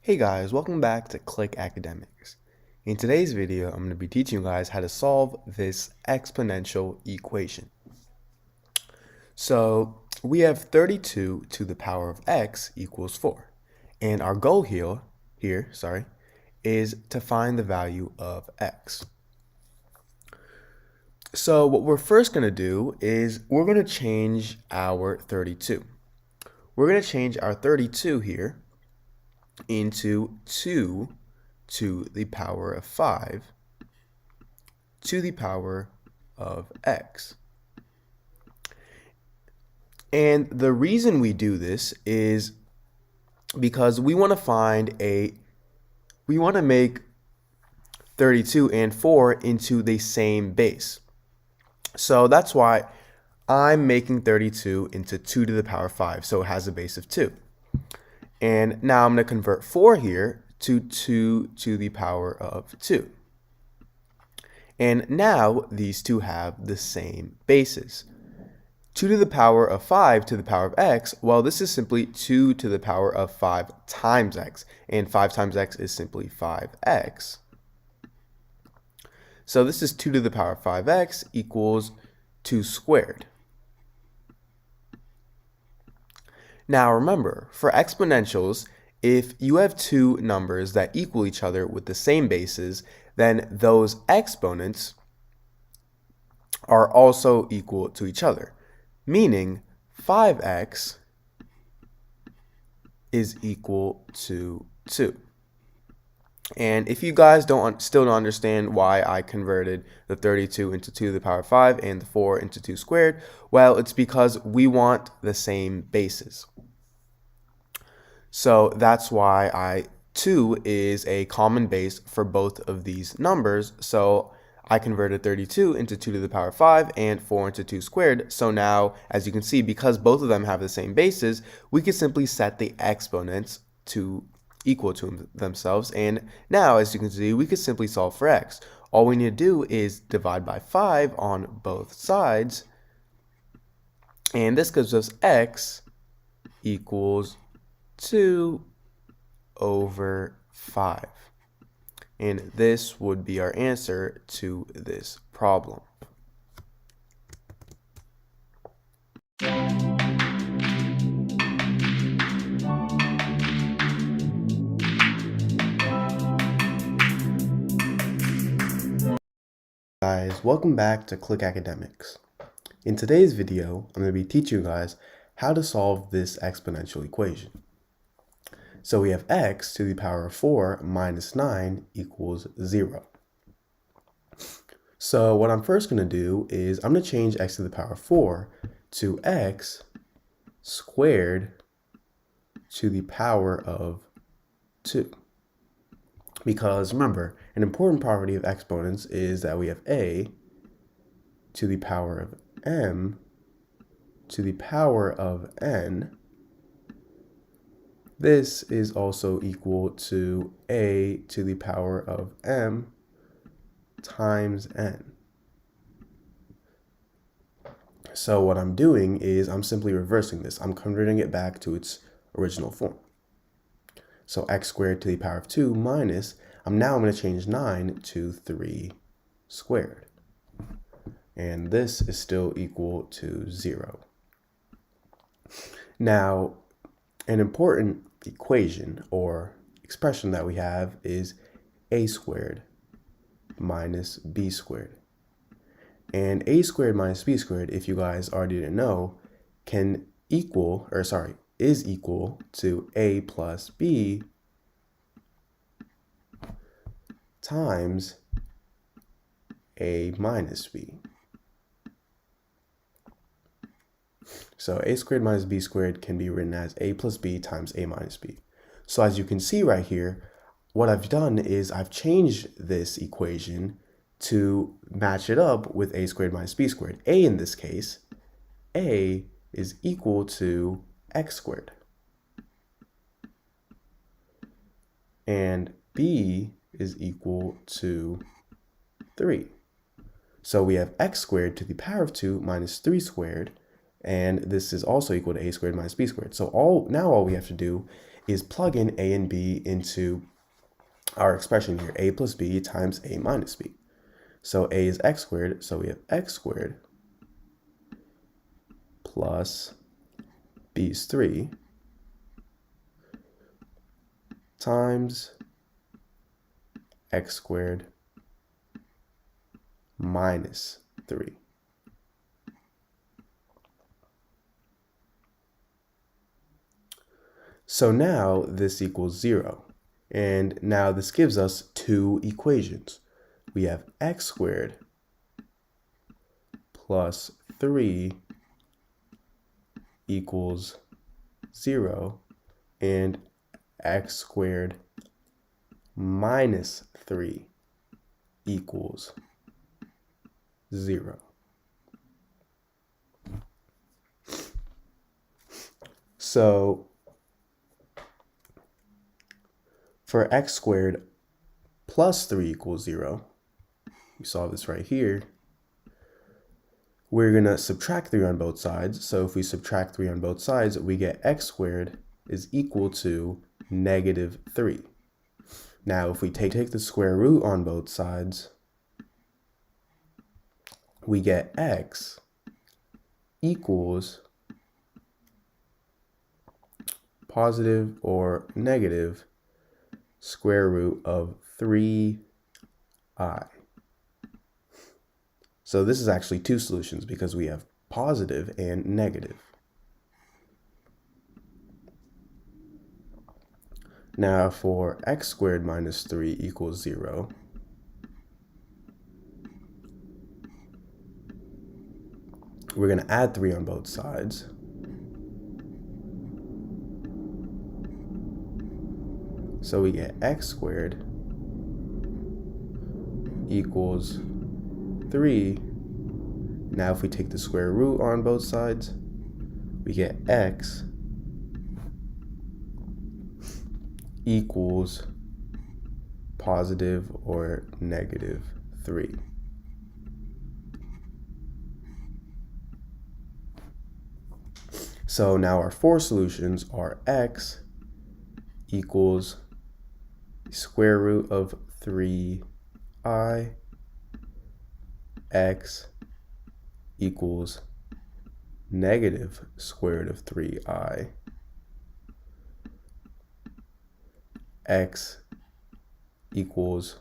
Hey guys, welcome back to Click Academics. In today's video, I'm going to be teaching you guys how to solve this exponential equation. So we have 32 to the power of x equals 4. And our goal here is to find the value of x. So what we're first going to do is we're going to change our 32. We're going to change our 32 here into 2 to the power of 5 to the power of x. And the reason we do this is because we want to make 32 and 4 into the same base. So that's why I'm making 32 into 2 to the power 5, so it has a base of 2. And now I'm going to convert 4 here to 2 to the power of 2. And now these two have the same bases. 2 to the power of 5 to the power of x, well, this is simply 2 to the power of 5 times x. And 5 times x is simply 5x. So this is 2 to the power of 5x equals 2 squared. Now remember, for exponentials, if you have two numbers that equal each other with the same bases, then those exponents are also equal to each other, meaning 5x is equal to 2. And if you guys still don't understand why I converted the 32 into 2 to the power of 5 and the 4 into 2 squared, well, it's because we want the same bases. So that's why 2 is a common base for both of these numbers. So I converted 32 into 2 to the power of 5 and 4 into 2 squared. So now, as you can see, because both of them have the same bases, we can simply set the exponents to equal to themselves. And now, as you can see, we can simply solve for x. All we need to do is divide by 5 on both sides. And this gives us x equals 2 over 5. And this would be our answer to this problem. Guys, welcome back to Click Academics. In today's video, I'm going to be teaching you guys how to solve this exponential equation. So we have x to the power of 4 minus 9 equals 0. So what I'm first going to do is I'm going to change x to the power of 4 to x squared to the power of 2. Because remember, an important property of exponents is that we have a to the power of m to the power of n. This is also equal to a to the power of m times n. So what I'm doing is I'm simply reversing this. I'm converting it back to its original form. So x squared to the power of 2 minus, I'm going to change 9 to 3 squared. And this is still equal to 0. Now, an important equation or expression that we have is a squared minus b squared. And a squared minus b squared, if you guys already didn't know, is equal to a plus b times a minus b. So a squared minus b squared can be written as a plus b times a minus b. So as you can see right here, what I've done is I've changed this equation to match it up with a squared minus b squared. A in this case, a is equal to x squared. And b is equal to 3. So we have x squared to the power of 2 minus 3 squared. And this is also equal to a squared minus b squared. So now all we have to do is plug in a and b into our expression here, a plus b times a minus b. So a is x squared, so we have x squared plus b is 3 times x squared minus 3. So now this equals 0. And now this gives us two equations. We have x squared plus 3 equals 0, and x squared minus 3 equals 0. So for x squared plus 3 equals 0, we saw this right here, we're going to subtract 3 on both sides. So if we subtract 3 on both sides, we get x squared is equal to negative 3. Now, if we take the square root on both sides, we get x equals positive or negative square root of 3i. So this is actually two solutions because we have positive and negative. Now for x squared minus 3 equals 0, we're going to add 3 on both sides. So we get x squared equals 3. Now if we take the square root on both sides, we get x equals positive or negative 3. So now our four solutions are x equals square root of 3i, x equals negative square root of 3i, x equals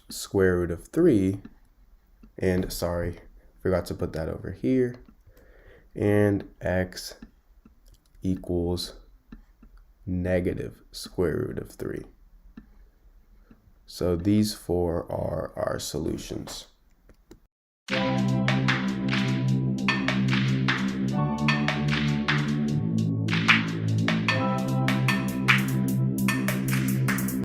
square root of 3, and sorry, forgot to put that over here, and x equals negative square root of 3. So these four are our solutions.